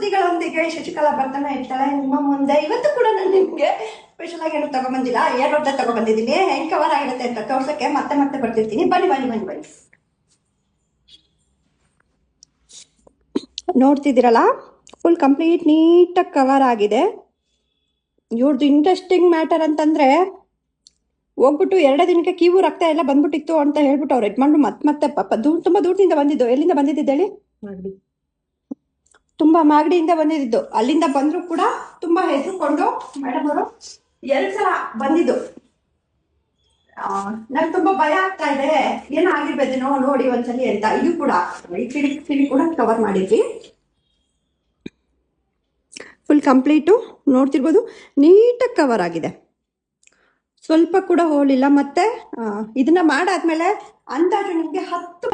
ಸುದ್ದಿಗಳೊಂದಿಗೆ ಶಶಿಕಲಾ ಬರ್ತಾನೆ ಇರ್ತಾಳೆ ನಿಮ್ಮ ಮುಂದೆ. ಇವತ್ತು ಕೂಡ ನಾನು ನಿಮ್ಗೆ ಸ್ಪೆಷಲ್ ಆಗಿ ಏನು ತಗೊಂಡ್ಬಂದಿಲ್ಲ, ಏರ್ರೊಡ್ಡ ತಗೊಂಡ್ಬಂದಿದ್ದೀನಿ. ಹೆಂಗ್ ಕವರ್ ಆಗಿರುತ್ತೆ ಅಂತ ತೋರ್ಸಕ್ಕೆ ಮತ್ತೆ ಮತ್ತೆ ಬರ್ತಿರ್ತೀನಿ. ಬನ್ನಿ ಬನ್ನಿ ಬನ್ನಿ ಬನ್ನಿ. ನೋಡ್ತಿದ್ದೀರಲ್ಲ, ಫುಲ್ ಕಂಪ್ಲೀಟ್ ನೀಟಾಗಿ ಕವರ್ ಆಗಿದೆ. ಇವ್ರದ್ದು ಇಂಟ್ರೆಸ್ಟಿಂಗ್ ಮ್ಯಾಟರ್ ಅಂತಂದ್ರೆ, ಹೋಗ್ಬಿಟ್ಟು 2 ದಿನಕ್ಕೆ ಕಿವು ರಕ್ತ ಎಲ್ಲ ಬಂದ್ಬಿಟ್ಟಿತ್ತು ಅಂತ ಹೇಳ್ಬಿಟ್ಟು ಅವ್ರು ಯಜಮಾನ್ರು ಮತ್ತೆ ಪಾಪ ತುಂಬಾ ದೂರದಿಂದ ಬಂದಿದ್ದು. ಎಲ್ಲಿಂದ ಬಂದಿದ್ದು ಹೇಳಿ? ತುಂಬಾ ಮಾಗಡಿಯಿಂದ ಬಂದಿದ್ದು. ಅಲ್ಲಿಂದ ಬಂದ್ರು ಕೂಡ ತುಂಬಾ ಹೆದರ್ಕೊಂಡು ಮೇಡಮ್ ಅವರು 2 ಸಲ ಬಂದಿದ್ದು. ನಂಗೆ ತುಂಬಾ ಭಯ ಆಗ್ತಾ ಇದೆ, ಏನಾಗಿರ್ಬೇದೇನೋ ನೋಡಿ ಒಂದ್ಸಲಿ ಅಂತ. ಇದು ಕೂಡ ಈ ಕಿವಿ ಕೂಡ ಕವರ್ ಮಾಡಿದ್ವಿ. ಫುಲ್ ಕಂಪ್ಲೀಟು ನೋಡ್ತಿರ್ಬೋದು, ನೀಟಾಗಿ ಕವರ್ ಆಗಿದೆ, ಸ್ವಲ್ಪ ಕೂಡ ಹೋಲಿಲ್ಲ. ಮತ್ತೆ ಇದನ್ನ ಮಾಡಾದ್ಮೇಲೆ ಅಂದಾಜು ನಿಮಗೆ 10